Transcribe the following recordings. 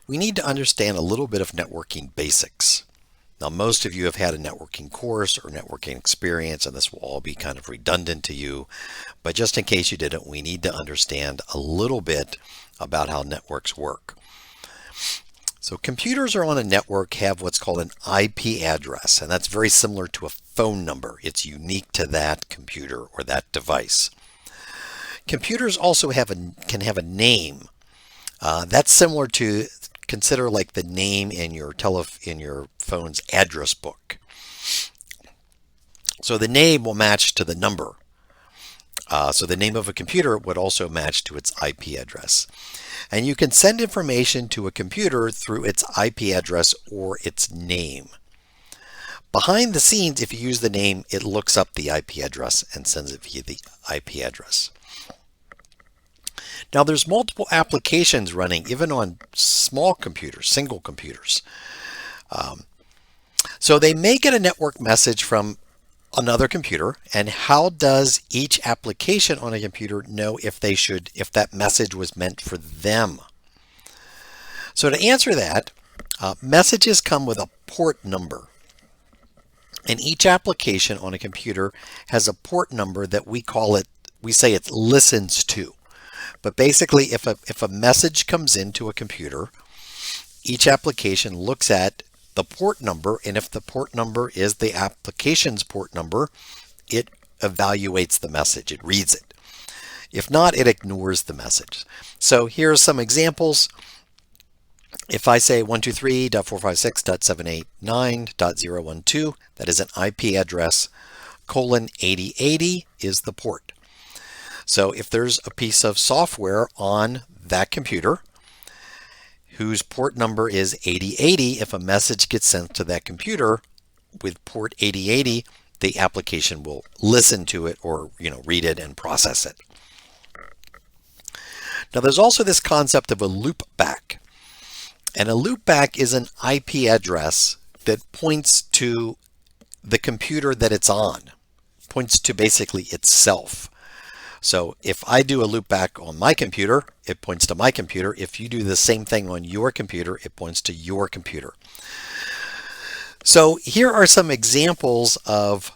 we need to understand a little bit of networking basics. Now, most of you have had a networking course or networking experience, and this will all be kind of redundant to you. But just in case you didn't, we need to understand a little bit about how networks work. So computers are on a network have what's called an IP address, and that's very similar to a phone number. It's unique to that computer or that device. Computers also can have a name. That's similar to, consider like the name in your phone's address book. So the name will match to the number. So the name of a computer would also match to its IP address. And you can send information to a computer through its IP address or its name. Behind the scenes, if you use the name, it looks up the IP address and sends it via the IP address. Now there's multiple applications running even on small computers, single computers. So they may get a network message from another computer, and how does each application on a computer know if that message was meant for them? So to answer that, messages come with a port number. And each application on a computer has a port number that we say it listens to. But basically, if a message comes into a computer, each application looks at the port number, and if the port number is the application's port number, it evaluates the message, it reads it. If not, it ignores the message. So here are some examples. If I say 123.456.789.012, that is an IP address, :8080 is the port. So if there's a piece of software on that computer whose port number is 8080, if a message gets sent to that computer with port 8080, the application will listen to it or read it and process it. Now there's also this concept of a loopback. And a loopback is an IP address that points to the computer that it's on, points to basically itself. So if I do a loopback on my computer, it points to my computer. If you do the same thing on your computer, it points to your computer. So here are some examples of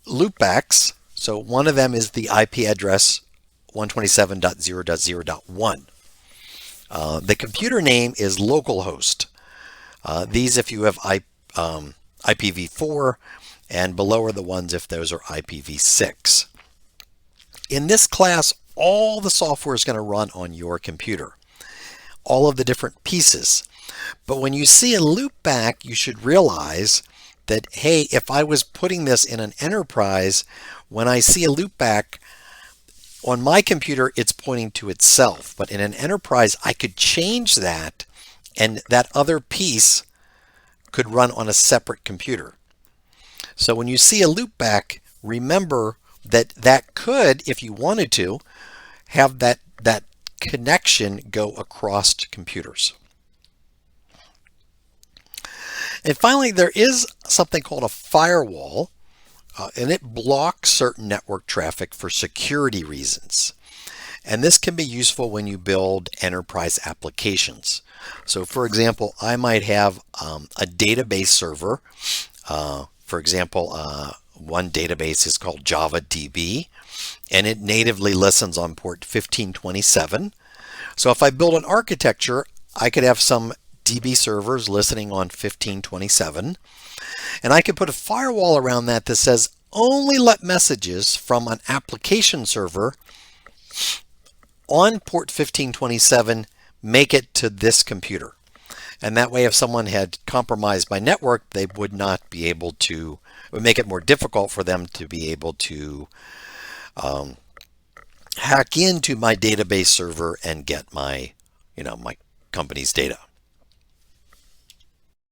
loopbacks. So one of them is the IP address 127.0.0.1. The computer name is localhost. These if you have IPv4, and below are the ones if those are IPv6. In this class, all the software is going to run on your computer, all of the different pieces. But when you see a loopback, you should realize that, hey, if I was putting this in an enterprise, when I see a loopback on my computer, it's pointing to itself. But in an enterprise, I could change that, and that other piece could run on a separate computer. So when you see a loopback, remember that could, if you wanted to, have that connection go across computers. And finally, there is something called a firewall, and it blocks certain network traffic for security reasons. And this can be useful when you build enterprise applications. So for example, I might have a database server. For example, one database is called JavaDB, and it natively listens on port 1527. So if I build an architecture, I could have some DB servers listening on 1527, and I could put a firewall around that says only let messages from an application server on port 1527 make it to this computer. And that way, if someone had compromised my network, they would not be able to, it would make it more difficult for them to be able to hack into my database server and get my, my company's data.